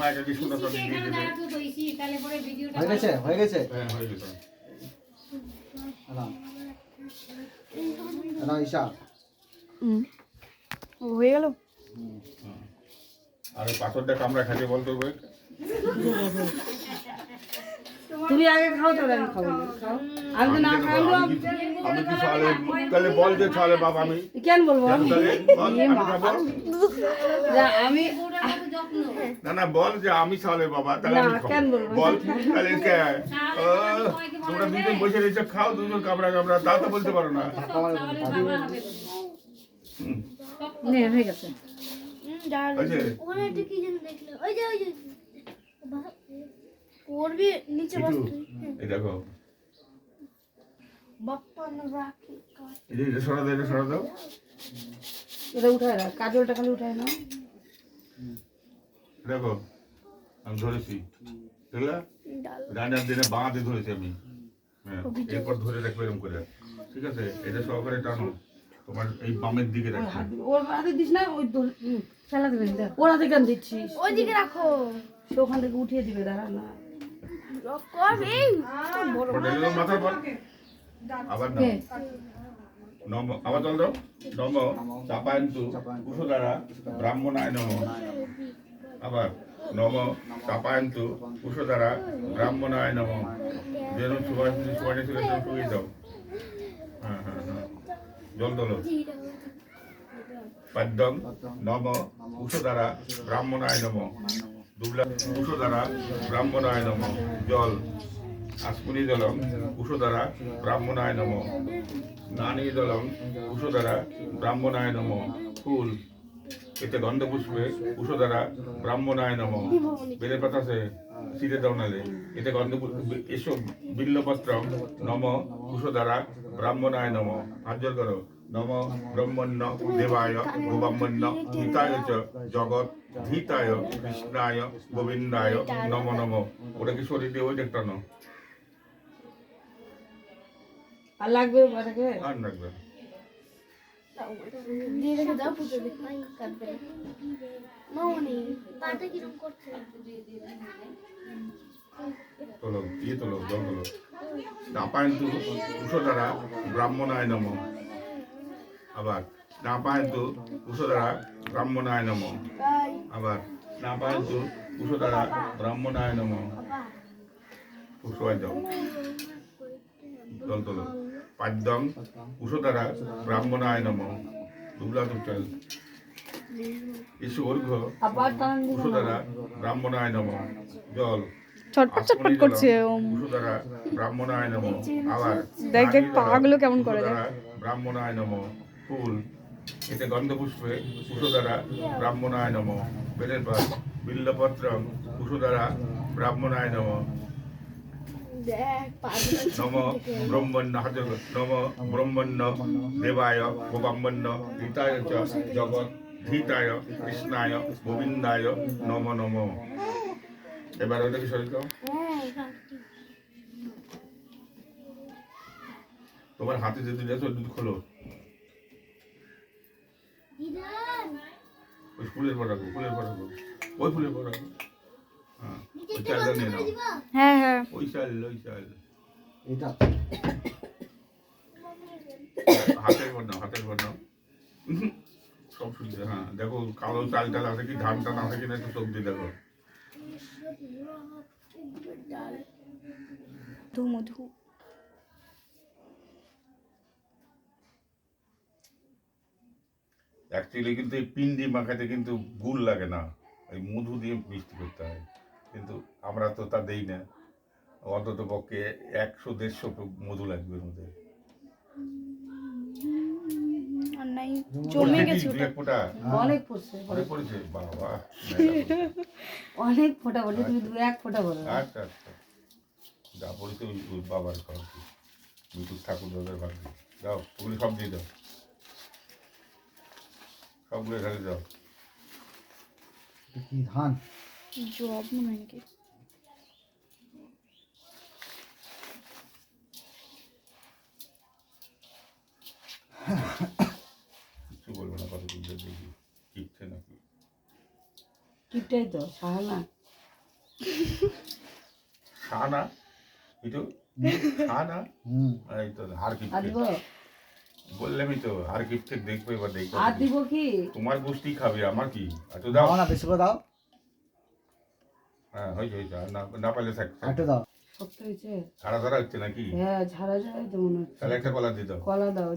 মাকে কি সুন্দর করে দিয়ে দেবে। হয়ে গেছে হ্যাঁ হয়ে গেছে। না ঈশা হয়ে গেল। আর ওই পাথরটা কামড়া খাইতে বলতো ওই তুমি আগে খাও তো আমি খাবো না। খাও। আমি তো না খাবো। আমি কি সালে তাহলে বল যে সালে বাবা আমি কেন বলবো? কেন তাহলে বল, আমি খাবো? আমি না না বল যে আমি সালে বাবা তাহলে না, আমি খাবো। কেন বলবো? বল তাহলে কে তোমরা দুজন বসে রয়েছে খাও দুজন কামড়া কামড়া তা তো বলতে পারো না। নে হয়ে গেছে। হয়েছে? ওখানে একটা কি যেন দেখলে ওই যে পড়বি নিচে একটু, বস এই দেখো বাপ্পা না রাখি এটা সরা দাও, এটা সরা দাও। এটা উঠায় না, কাজলটা খালি উঠায় না। দেখো আমি ধরেছি দেখলা ডান্ডার দিনে বাঁধে ধরেছি আমি। হ্যাঁ এরপর ধরে রাখবো এরকম করে, ঠিক আছে? এটা সহকারে টানো তোমার এই বামের দিকে রাখো। ওর হাতে দিস না, ওই ফেলা দেবে। ওর হাতে কেন দিচ্ছিস? ওইদিকে রাখো সে ওখান থেকে উঠিয়ে দিবে, দাঁড়া না। কর এই ওটা এলো মাথার পর আবার নাও নম আবার চল দাও নম চাপায়ন্তু কুশোদারা ব্রাহ্মণায় নম। আবার নম চাপায়ন্তু কুশোদারা ব্রাহ্মণায় নম। যেন সুভাষ সুভাষে ছিল সেরকম শুয়ে দাও। হ্যাঁ হ্যাঁ হ্যাঁ জল তোলো। পাদ্যং নম কুশোদারা ব্রাহ্মণায় নম। দুবলা কুশোদারা ব্রাহ্মণায় নম। জল আস্পুনি জলম কুশোদারা ব্রাহ্মণায় নম। স্নানী জলম কুশোদারা ব্রাহ্মণায় নম। ফুল এতে গন্ধ পুষ্পে কুশোদারা ব্রাহ্মণায় নম। বেলের পাতা আছে সিটে দাও নালে এতে গন্ধ এসব বিল্লপত্র নম কুশোদারা ব্রাহ্মণায় নম। হাত জোর করো। নম ব্রহ্মণ্য দেবায় গোব্রাহ্মণ্য হিতায় চ জগৎ ধীতায় কৃষ্ণায় গোবিন্দায় নম নম। ওটা কি শরীর দিয়ে ওই দেখটানো আর লাগবে ওটাকে? আর লাগবে দিয়ে রেখে দাও পুজো দেখে কাটবে মামনি পাটা কিরকম করছে তোলো দিয়ে তোলো জল তোলো। নাপায়ন্তু কুশোদারা ব্রাহ্মণায় নম। আবার নাপায়ন্তু কুশোদারা ব্রাহ্মণায় নম। আবার নাপায়ন্তু কুশোদারা ব্রাহ্মণায় নম। কুশোয় দাও জল তোলো। পাদ্যং কুশোদারা ব্রাহ্মণায় নম। দুবলা দুচাল ইসু অর্ঘ্য আবার টান দিবো না। কুশোদারা ব্রাহ্মণায় নম। জল ছটপট ছটপট করছে ওম। কুশোদারা ব্রাহ্মণায় নম। আবার দেখ দেখ পাগুলো কেমন করে দেখ। কুশোদারা ব্রাহ্মণায় নম। ফুল এতে গন্ধ পুষ্পে কুশোদারা ব্রাহ্মণায় নম। বেলের পাত বিল্লপত্র কুশোদারা ব্রাহ্মণায় নম। দেখ পাটা নম ব্রহ্মণ্য নম ব্রহ্মণ্য দেবায় গোব্রাহ্মণ্য হিতায় চ জগৎ ধীতায় কৃষ্ণায় গোবিন্দায় নম নম। এবার ওটা কি শরীর দাও। তোমার হাতে যে দুটো আছে ওই দুটো খোলো। ওই ফুলের পর রাখো ফুলের পর রাখো ওই ফুলের পর রাখো। হ্যাঁ ওই চালটা নিয়ে নাও। হ্যাঁ হ্যাঁ ওই চাল ওই চাল এটা হাতের পর নাও হাতের পর নাও। সব সুবিধা। হ্যাঁ দেখো কালো চাল টাল আছে কি ধান টান আছে কিনা একটু চোখ দিয়ে দেখো। ধু মধু। অ্যাকচুয়ালি কিন্তু এই পিন্ডি মাখাতে কিন্তু গুড় লাগে না, এই মধু দিয়ে মিষ্টি করতে হয়, কিন্তু আমরা তো তা দেই না। অন্তত পক্ষে 100-150 মধু লাগবে এর মধ্যে। আর নাই জমে পড়ছে কি গেছে দু ওটা। এক ফোঁটা? অনেক পড়ছে, অনেক পড়েছে বাবা। অনেক ফোঁটা বলে, তুমি দু এক ফোঁটা বলো। আচ্ছা আচ্ছা যা পড়েছে ওই বাবার খাওয়া মিঠুর ঠাকুর দাদার ভাগ্যে যাও ওগুলি সব দিয়ে দাও, সবগুলো ঢালে দাও। কি ধান? জব মনে হয় নাকি। কিছু বলবো না, কত দেখি টিপছে নাকি। টিপটাই তো সাহানা। খানা একটু খানা এই তো আর কি আর দিব বললামই তো আর কি ঠিক দেখবো এবার দেখবো আর দিব কি তোমার গোষ্ঠী খাবে আমার কি একটু দাও দাও না বেশি করে দাও হ্যাঁ হয়েছে হয়েছে আর না পারলে থাক একটু দাও শক্ত হয়েছে ছাড়া ধরা হচ্ছে নাকি হ্যাঁ ঝাড়া ঝাড়াই তো মনে হচ্ছে তাহলে একটা কলা দিয়ে দাও কলা দাও